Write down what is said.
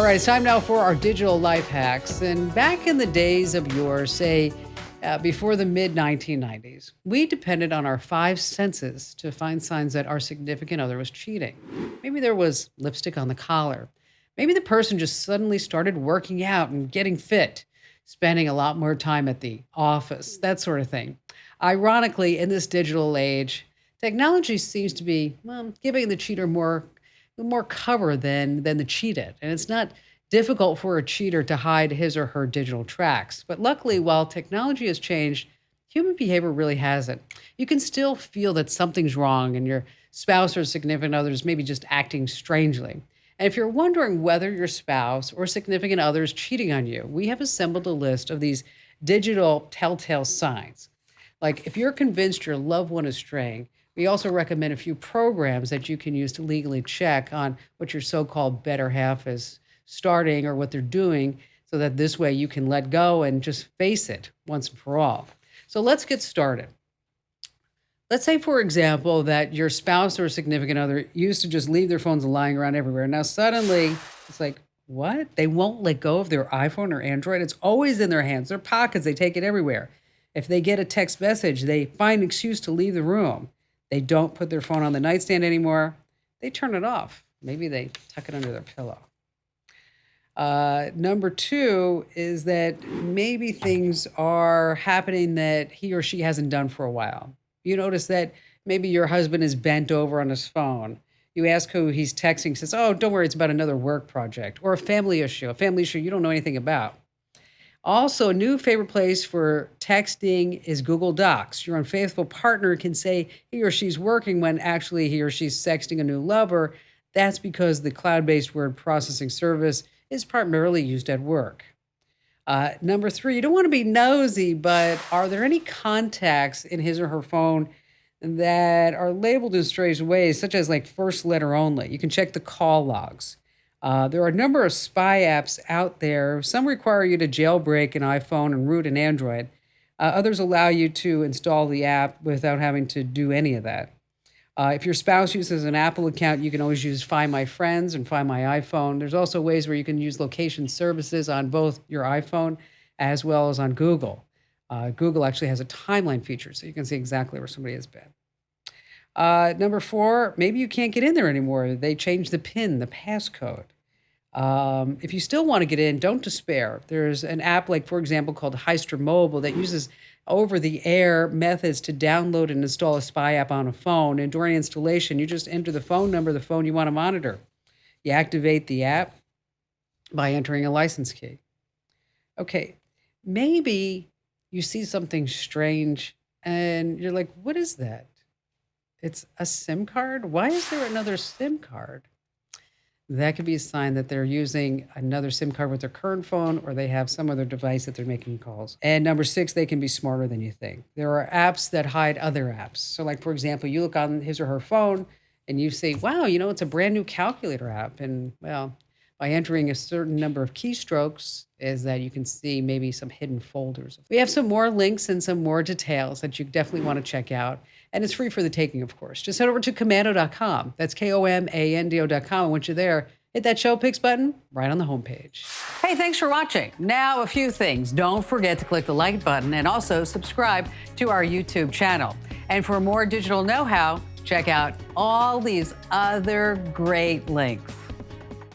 All right, it's time now for our digital life hacks. And back in the days of yore, say before the mid 1990s, we depended on our five senses to find signs that our significant other was cheating. Maybe there was lipstick on the collar. Maybe the person just suddenly started working out and getting fit, spending a lot more time at the office, that sort of thing. Ironically, in this digital age, technology seems to be, well, giving the cheater more cover than the cheated. And it's not difficult for a cheater to hide his or her digital tracks. But luckily, while technology has changed, human behavior really hasn't. You can still feel that something's wrong and your spouse or significant other is maybe just acting strangely. And if you're wondering whether your spouse or significant other is cheating on you, we have assembled a list of these digital telltale signs. Like if you're convinced your loved one is straying, we also recommend a few programs that you can use to legally check on what your so called better half is starting or what they're doing so that this way you can let go and just face it once and for all. So let's get started. Let's say, for example, that your spouse or significant other used to just leave their phones lying around everywhere. Now, suddenly, it's like, what? They won't let go of their iPhone or Android. It's always in their hands, their pockets. They take it everywhere. If they get a text message, they find an excuse to leave the room. They don't put their phone on the nightstand anymore. They turn it off. Maybe they tuck it under their pillow. Number two is that maybe things are happening that he or she hasn't done for a while. You notice that maybe your husband is bent over on his phone. You ask who he's texting, says, oh, don't worry, it's about another work project or a family issue you don't know anything about. Also, a new favorite place for texting is Google Docs. Your unfaithful partner can say he or she's working when actually he or she's sexting a new lover. That's because the cloud based word processing service is primarily used at work. Number three, you don't want to be nosy, but are there any contacts in his or her phone that are labeled in strange ways, such as like first letter only? You can check the call logs. There are a number of spy apps out there. Some require you to jailbreak an iPhone and root an Android. Others allow you to install the app without having to do any of that. If your spouse uses an Apple account, you can always use Find My Friends and Find My iPhone. There's also ways where you can use location services on both your iPhone as well as on Google. Google actually has a timeline feature, so you can see exactly where somebody has been. Number four, maybe you can't get in there anymore. They changed the PIN, the passcode. If you still want to get in, don't despair. There's an app like, for example, called Heister Mobile that uses over-the-air methods to download and install a spy app on a phone. And during installation, you just enter the phone number of the phone you want to monitor. You activate the app by entering a license key. Okay, maybe you see something strange and you're like, what is that? It's a SIM card? Why is there another SIM card? That could be a sign that they're using another SIM card with their current phone or they have some other device that they're making calls. And number six, they can be smarter than you think. There are apps that hide other apps. So like, for example, you look on his or her phone and you say, wow, it's a brand new calculator app. And well, by entering a certain number of keystrokes is that you can see maybe some hidden folders. We have some more links and some more details that you definitely want to check out. And it's free for the taking, of course. Just head over to komando.com. That's Komando.com. And once you're there, hit that Show Picks button right on the homepage. Hey, thanks for watching. Now, a few things. Don't forget to click the like button and also subscribe to our YouTube channel. And for more digital know-how, check out all these other great links.